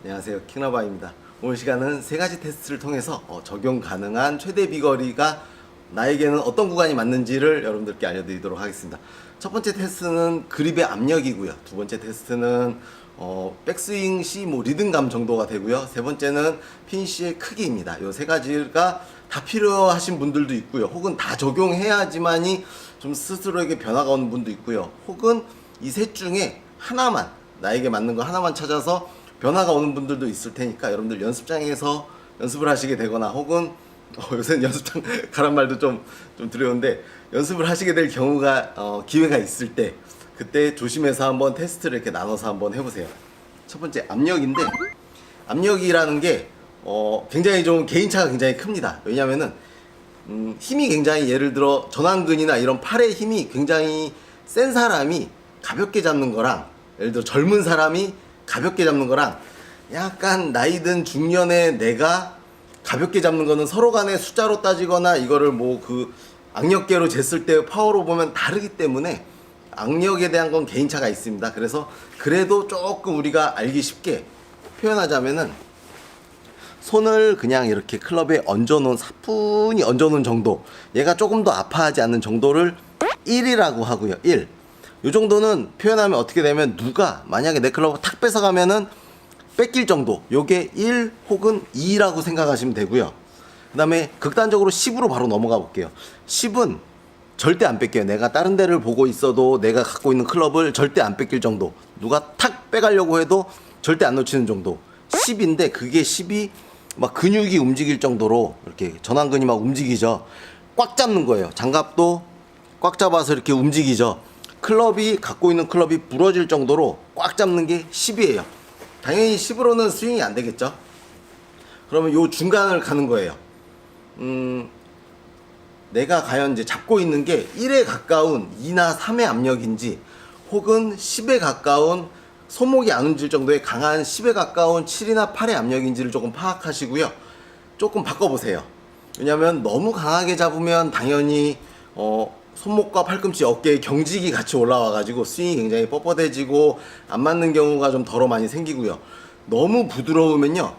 안녕하세요, 킹라바입니다. 오늘 시간은 세 가지 테스트를 통해서 적용 가능한 최대 비거리가 나에게는 어떤 구간이 맞는지를 여러분들께 알려드리도록 하겠습니다. 첫 번째 테스트는 그립의 압력이고요. 두 번째 테스트는 백스윙 시 리듬감 정도가 되고요. 세 번째는 피니쉬의 크기입니다. 이 세 가지가 다 필요하신 분들도 있고요. 혹은 다 적용해야지만이 좀 스스로에게 변화가 오는 분도 있고요. 혹은 이 셋 중에 하나만, 나에게 맞는 거 하나만 찾아서 변화가 오는 분들도 있을 테니까 여러분들 연습장에서 연습을 하시게 되거나 혹은 요새는 연습장 가란 말도 좀 두려운데 연습을 하시게 될 경우가 기회가 있을 때 그때 조심해서 한번 테스트를 이렇게 나눠서 한번 해보세요. 첫 번째 압력인데, 압력이라는 게 굉장히 좀 개인차가 굉장히 큽니다. 왜냐면은 힘이 굉장히, 예를 들어 전완근이나 이런 팔의 힘이 굉장히 센 사람이 가볍게 잡는 거랑, 예를 들어 젊은 사람이 가볍게 잡는 거랑, 약간 나이 든 중년의 내가 가볍게 잡는 거는 서로 간에 숫자로 따지거나 이거를 그 악력계로 쟀을 때 파워로 보면 다르기 때문에 악력에 대한 건 개인차가 있습니다. 그래서 그래도 조금 우리가 알기 쉽게 표현하자면은 손을 그냥 이렇게 클럽에 얹어놓은, 사뿐히 얹어놓은 정도, 얘가 조금 더 아파하지 않는 정도를 1이라고 하고요. 1. 이 정도는 표현하면 어떻게 되면, 누가 만약에 내 클럽을 탁 뺏어가면은 뺏길 정도, 요게 1 혹은 2라고 생각하시면 되고요. 그 다음에 극단적으로 10으로 바로 넘어가 볼게요. 10은 절대 안 뺏겨요. 내가 다른 데를 보고 있어도 내가 갖고 있는 클럽을 절대 안 뺏길 정도, 누가 탁 빼가려고 해도 절대 안 놓치는 정도 10인데, 그게 10이 막 근육이 움직일 정도로 이렇게 전완근이 막 움직이죠. 꽉 잡는 거예요. 장갑도 꽉 잡아서 이렇게 움직이죠. 클럽이, 갖고 있는 클럽이 부러질 정도로 꽉 잡는 게 10이에요. 당연히 10으로는 스윙이 안 되겠죠. 그러면 요 중간을 가는 거예요. 내가 과연 이제 잡고 있는 게 1에 가까운 2나 3의 압력인지, 혹은 10에 가까운, 손목이 안 움직일 정도의 강한 10에 가까운 7이나 8의 압력인지를 조금 파악하시고요. 조금 바꿔보세요. 왜냐면 너무 강하게 잡으면 당연히 손목과 팔꿈치, 어깨에 경직이 같이 올라와가지고 스윙이 굉장히 뻣뻣해지고 안 맞는 경우가 좀 덜어 많이 생기고요. 너무 부드러우면요,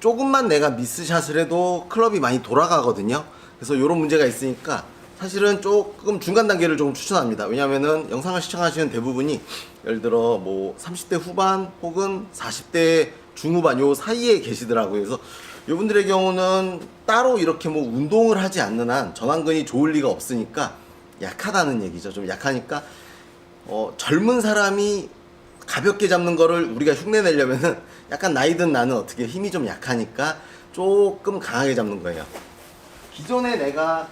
조금만 내가 미스샷을 해도 클럽이 많이 돌아가거든요. 그래서 이런 문제가 있으니까 사실은 조금 중간 단계를 조금 추천합니다. 왜냐면은 영상을 시청하시는 대부분이 예를 들어 30대 후반 혹은 40대 중후반 요 사이에 계시더라고요. 그래서 이분들의 경우는 따로 이렇게 운동을 하지 않는 한 전완근이 좋을 리가 없으니까 약하다는 얘기죠. 좀 약하니까 젊은 사람이 가볍게 잡는 거를 우리가 흉내 내려면은 약간 나이 든 나는 어떻게 힘이 좀 약하니까 조금 강하게 잡는 거예요. 기존에 내가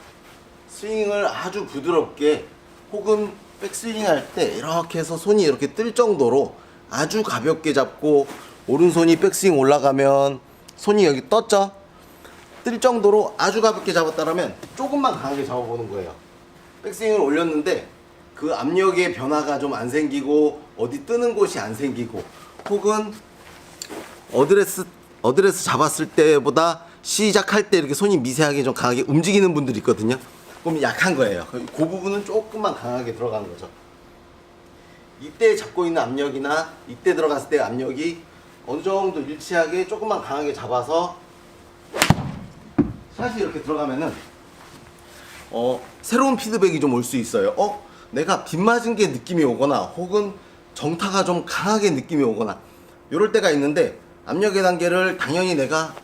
스윙을 아주 부드럽게, 혹은 백스윙 할 때 이렇게 해서 손이 이렇게 뜰 정도로 아주 가볍게 잡고, 오른손이 백스윙 올라가면 손이 여기 떴죠? 뜰 정도로 아주 가볍게 잡았다면 조금만 강하게 잡아보는 거예요. 백스윙을 올렸는데 그 압력의 변화가 좀 안 생기고 어디 뜨는 곳이 안 생기고, 혹은 어드레스 잡았을 때보다 시작할 때 이렇게 손이 미세하게 좀 강하게 움직이는 분들이 있거든요. 그럼 약한 거예요. 그 부분은 조금만 강하게 들어가는 거죠. 이때 잡고 있는 압력이나 이때 들어갔을 때 압력이 어느 정도 일치하게 조금만 강하게 잡아서 샷이 이렇게 들어가면은 새로운 피드백이 좀 올 수 있어요. 내가 빗 맞은 게 느낌이 오거나, 혹은 정타가 좀 강하게 느낌이 오거나, 이럴 때가 있는데, 압력의 단계를 당연히 내가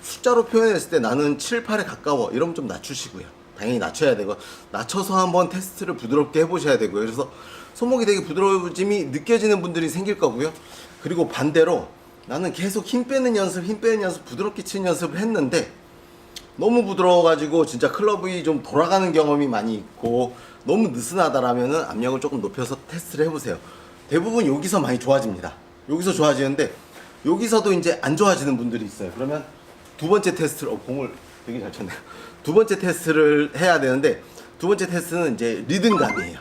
숫자로 표현했을 때 나는 7, 8에 가까워, 이러면 좀 낮추시고요. 당연히 낮춰야 되고, 낮춰서 한번 테스트를 부드럽게 해보셔야 되고요. 그래서 손목이 되게 부드러워짐이 느껴지는 분들이 생길 거고요. 그리고 반대로 나는 계속 힘 빼는 연습, 부드럽게 치는 연습을 했는데 너무 부드러워가지고 진짜 클럽이 좀 돌아가는 경험이 많이 있고 너무 느슨하다라면은 압력을 조금 높여서 테스트를 해보세요. 대부분 여기서 많이 좋아집니다. 여기서 좋아지는데, 여기서도 이제 안 좋아지는 분들이 있어요. 그러면 두 번째 테스트를, 공을 되게 잘 쳤네요. 두 번째 테스트를 해야 되는데, 두 번째 테스트는 이제 리듬감이에요.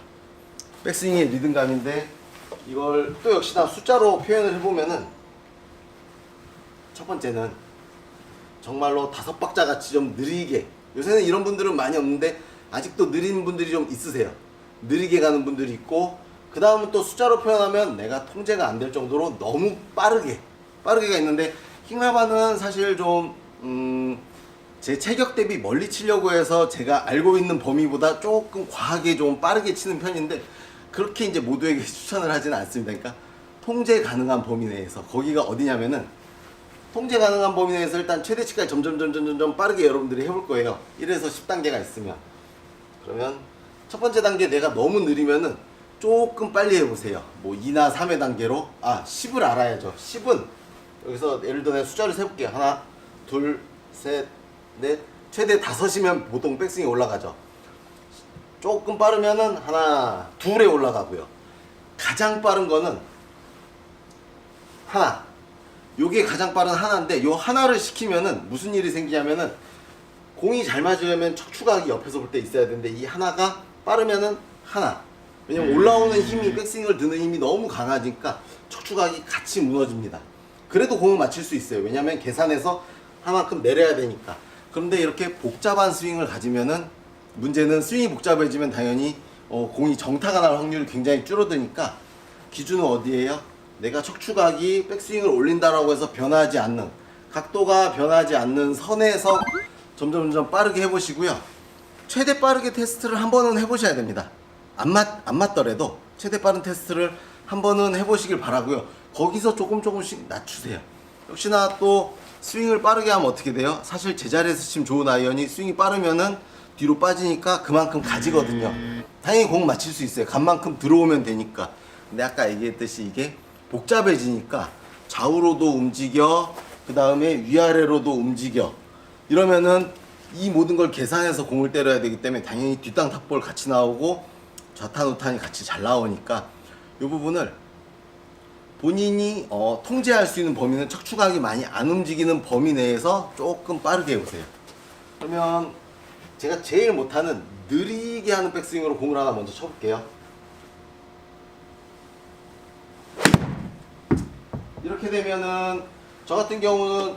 백스윙의 리듬감인데, 이걸 또 역시나 숫자로 표현을 해보면은, 첫 번째는 정말로 5박자 같이 좀 느리게, 요새는 이런 분들은 많이 없는데 아직도 느린 분들이 좀 있으세요. 느리게 가는 분들이 있고, 그 다음은 또 숫자로 표현하면 내가 통제가 안 될 정도로 너무 빠르게 빠르게가 있는데 킹라바는 사실 좀 제 체격 대비 멀리 치려고 해서 제가 알고 있는 범위보다 조금 과하게 좀 빠르게 치는 편인데 그렇게 이제 모두에게 추천을 하지는 않습니다. 그러니까 통제 가능한 범위 내에서, 거기가 어디냐면은 통제 가능한 범위 내에서 일단 최대치까지 점점 빠르게 여러분들이 해볼 거예요. 1에서 10단계가 있으면. 그러면 첫 번째 단계 내가 너무 느리면은 조금 빨리 해보세요. 뭐 2나 3의 단계로. 10을 알아야죠. 10은 여기서 예를 들어 내가 숫자를 세볼게요. 하나, 둘, 셋, 넷. 최대 5이면 보통 백스윙이 올라가죠. 조금 빠르면은 하나, 둘에 올라가고요. 가장 빠른 거는 하나. 요게 가장 빠른 하나인데, 요 하나를 시키면은 무슨 일이 생기냐면은 공이 잘 맞으려면 척추각이 옆에서 볼 때 있어야 되는데, 이 하나가 빠르면은 하나. 왜냐면 올라오는 힘이, 백스윙을 드는 힘이 너무 강하니까 척추각이 같이 무너집니다. 그래도 공을 맞출 수 있어요. 왜냐면 계산해서 하나만큼 내려야 되니까. 그런데 이렇게 복잡한 스윙을 가지면은 문제는, 스윙이 복잡해지면 당연히 공이 정타가 날 확률이 굉장히 줄어드니까 기준은 어디예요? 내가 척추각이 백스윙을 올린다라고 해서 변하지 않는, 각도가 변하지 않는 선에서 점점 빠르게 해보시고요. 최대 빠르게 테스트를 한 번은 해보셔야 됩니다. 안 맞더라도 최대 빠른 테스트를 한 번은 해보시길 바라고요. 거기서 조금씩 낮추세요. 역시나 또 스윙을 빠르게 하면 어떻게 돼요? 사실 제자리에서 치면 좋은 아이언이 스윙이 빠르면은 뒤로 빠지니까 그만큼 가지거든요. 당연히 공 맞힐 수 있어요. 간만큼 들어오면 되니까. 근데 아까 얘기했듯이 이게 복잡해지니까 좌우로도 움직여, 그 다음에 위아래로도 움직여. 이러면은 이 모든 걸 계산해서 공을 때려야 되기 때문에 당연히 뒷땅 탑볼 같이 나오고 좌탄 우탄이 같이 잘 나오니까 이 부분을 본인이 통제할 수 있는 범위는, 척추각이 많이 안 움직이는 범위 내에서 조금 빠르게 해보세요. 그러면 제가 제일 못하는 느리게 하는 백스윙으로 공을 하나 먼저 쳐볼게요. 이렇게 되면은 저 같은 경우는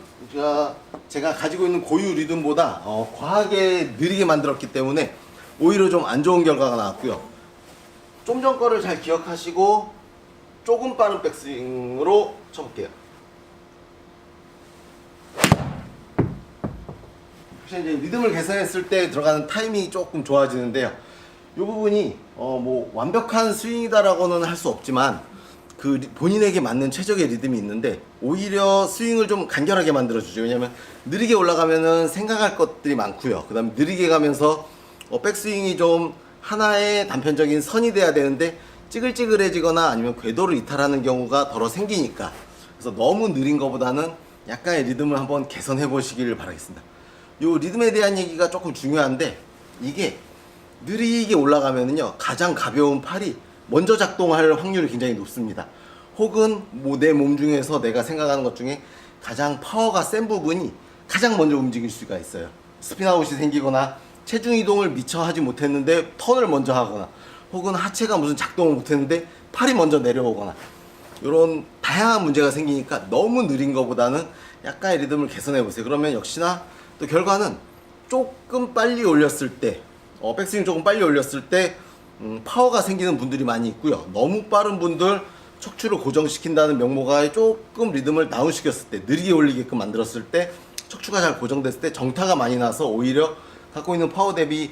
제가 가지고 있는 고유 리듬보다 과하게 느리게 만들었기 때문에 오히려 좀 안 좋은 결과가 나왔고요. 좀 전 거를 잘 기억하시고 조금 빠른 백스윙으로 쳐볼게요. 혹시 이제 리듬을 개선했을 때 들어가는 타이밍이 조금 좋아지는데요. 이 부분이 뭐 완벽한 스윙이다라고는 할 수 없지만 그 본인에게 맞는 최적의 리듬이 있는데 오히려 스윙을 좀 간결하게 만들어주죠. 왜냐면 느리게 올라가면은 생각할 것들이 많고요. 그 다음에 느리게 가면서 백스윙이 좀 하나의 단편적인 선이 돼야 되는데 찌글찌글해지거나 아니면 궤도를 이탈하는 경우가 덜어 생기니까, 그래서 너무 느린 것보다는 약간의 리듬을 한번 개선해 보시길 바라겠습니다. 요 리듬에 대한 얘기가 조금 중요한데, 이게 느리게 올라가면은요 가장 가벼운 팔이 먼저 작동할 확률이 굉장히 높습니다. 혹은 뭐 내 몸 중에서 내가 생각하는 것 중에 가장 파워가 센 부분이 가장 먼저 움직일 수가 있어요. 스피드아웃이 생기거나 체중 이동을 미처 하지 못했는데 턴을 먼저 하거나, 혹은 하체가 무슨 작동을 못했는데 팔이 먼저 내려오거나, 이런 다양한 문제가 생기니까 너무 느린 것보다는 약간의 리듬을 개선해 보세요. 그러면 역시나 또 결과는 조금 빨리 올렸을 때, 백스윙 조금 빨리 올렸을 때 파워가 생기는 분들이 많이 있고요. 너무 빠른 분들, 척추를 고정시킨다는 명목하에 조금 리듬을 다운시켰을 때, 느리게 올리게끔 만들었을 때, 척추가 잘 고정됐을 때 정타가 많이 나서 오히려 갖고 있는 파워 대비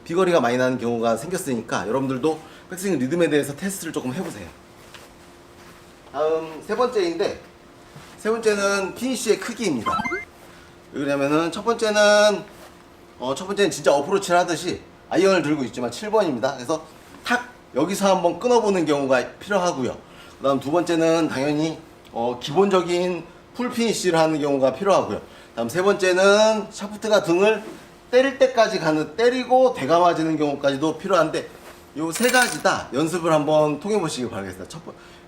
비거리가 많이 나는 경우가 생겼으니까 여러분들도 백스윙 리듬에 대해서 테스트를 조금 해보세요. 다음 세 번째인데, 세 번째는 피니쉬의 크기입니다. 왜 그러냐면은 첫 번째는 진짜 어프로치를 하듯이 아이언을 들고 있지만 7번입니다. 그래서 탁 여기서 한번 끊어보는 경우가 필요하고요. 그 다음 두 번째는 당연히 기본적인 풀 피니쉬를 하는 경우가 필요하고요. 다음 세 번째는 샤프트가 등을 때릴 때까지 때리고 되감아지는 경우까지도 필요한데, 요 세 가지 다 연습을 한번 통해 보시기 바라겠습니다.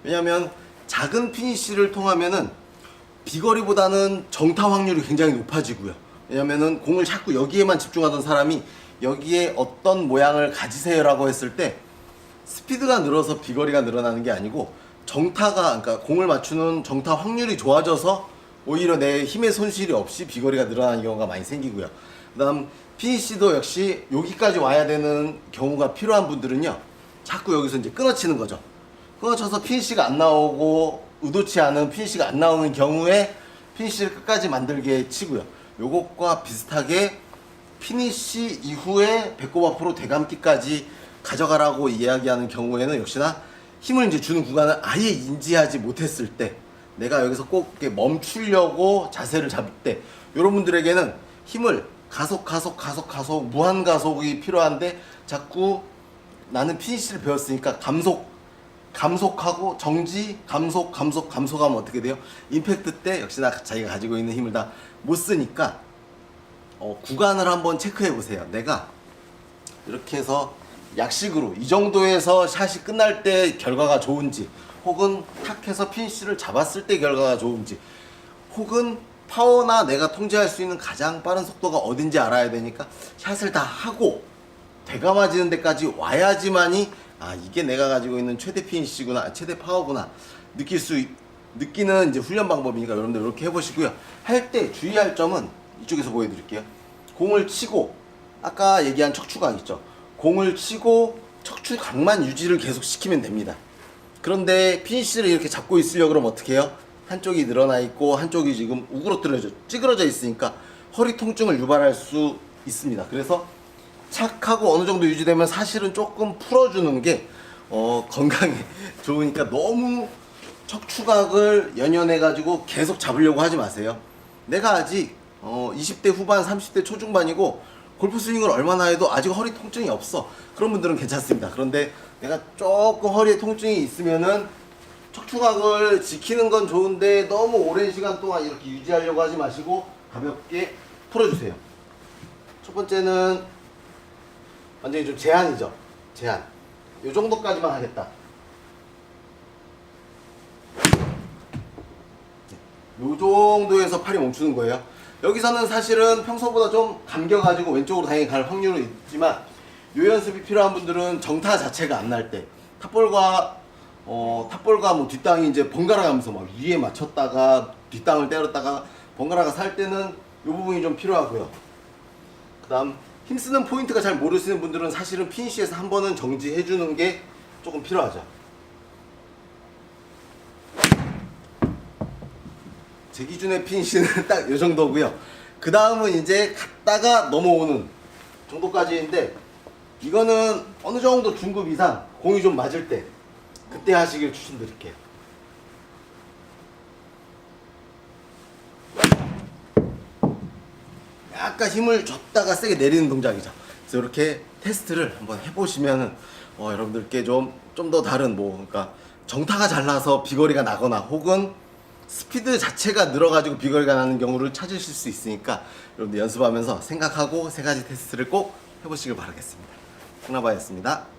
왜냐면 작은 피니쉬를 통하면은 비거리보다는 정타 확률이 굉장히 높아지고요. 왜냐면은 공을 자꾸 여기에만 집중하던 사람이 여기에 어떤 모양을 가지세요라고 했을 때 스피드가 늘어서 비거리가 늘어나는 게 아니고, 그러니까 공을 맞추는 정타 확률이 좋아져서 오히려 내 힘의 손실이 없이 비거리가 늘어나는 경우가 많이 생기고요. 그 다음 피니쉬도 역시 여기까지 와야 되는 경우가 필요한 분들은요 자꾸 여기서 이제 끊어치는 거죠. 끊어쳐서 피니쉬가 안 나오고 의도치 않은 피니쉬가 안 나오는 경우에 피니쉬를 끝까지 만들게 치고요. 요것과 비슷하게 피니쉬 이후에 배꼽 앞으로 되감기까지 가져가라고 이야기하는 경우에는 역시나 힘을 이제 주는 구간을 아예 인지하지 못했을 때, 내가 여기서 꼭 이렇게 멈추려고 자세를 잡을 때, 여러분들에게는 힘을 가속 무한 가속이 필요한데 자꾸 나는 피니쉬를 배웠으니까 감속하고 정지 감속하면 어떻게 돼요? 임팩트 때 역시나 자기가 가지고 있는 힘을 다 못 쓰니까 구간을 한번 체크해 보세요. 내가 이렇게 해서 약식으로 이 정도에서 샷이 끝날 때 결과가 좋은지, 혹은 탁해서 피니쉬를 잡았을 때 결과가 좋은지, 혹은 파워나 내가 통제할 수 있는 가장 빠른 속도가 어딘지 알아야 되니까 샷을 다 하고 되감아지는 데까지 와야지만이 이게 내가 가지고 있는 최대 피니쉬구나, 최대 파워구나 느끼는 이제 훈련 방법이니까 여러분들 이렇게 해보시고요. 할 때 주의할 점은 이쪽에서 보여드릴게요. 공을 치고 아까 얘기한 척추각 있죠. 공을 치고 척추각만 유지를 계속 시키면 됩니다. 그런데 피니쉬를 이렇게 잡고 있으려고 그러면 어떻게 해요? 한쪽이 늘어나 있고 한쪽이 지금 우그러뜨려져 찌그러져 있으니까 허리 통증을 유발할 수 있습니다. 그래서 착하고 어느 정도 유지되면 사실은 조금 풀어주는 게 건강에 좋으니까 너무 척추각을 연연해 가지고 계속 잡으려고 하지 마세요. 내가 아직 20대 후반 30대 초중반이고 골프 스윙을 얼마나 해도 아직 허리 통증이 없어. 그런 분들은 괜찮습니다. 그런데 내가 조금 허리에 통증이 있으면은 척추각을 지키는 건 좋은데 너무 오랜 시간 동안 이렇게 유지하려고 하지 마시고 가볍게 풀어주세요. 첫 번째는 완전히 좀 제한이죠. 제한. 요 정도까지만 하겠다. 요 정도에서 팔이 멈추는 거예요. 여기서는 사실은 평소보다 좀 감겨가지고 왼쪽으로 당연히 갈 확률은 있지만, 요 연습이 필요한 분들은 정타 자체가 안 날 때, 탑볼과 뭐 뒷땅이 이제 번갈아 가면서 막 위에 맞췄다가 뒷땅을 때렸다가 번갈아가 살 때는 요 부분이 좀 필요하고요. 그 다음 힘쓰는 포인트가 잘 모르시는 분들은 사실은 피니쉬에서 한 번은 정지해 주는 게 조금 필요하죠. 제 기준의 피니쉬는 딱 요 정도고요. 그 다음은 이제 갔다가 넘어오는 정도까지인데, 이거는 어느 정도 중급 이상 공이 좀 맞을 때 그때 하시길 추천드릴게요. 약간 힘을 줬다가 세게 내리는 동작이죠. 그래서 이렇게 테스트를 한번 해보시면은 여러분들께 좀 더 다른 그러니까 정타가 잘 나서 비거리가 나거나 혹은 스피드 자체가 늘어가지고 비거리가 나는 경우를 찾으실 수 있으니까 여러분들 연습하면서 생각하고 세 가지 테스트를 꼭 해보시길 바라겠습니다. 홍나바였습니다.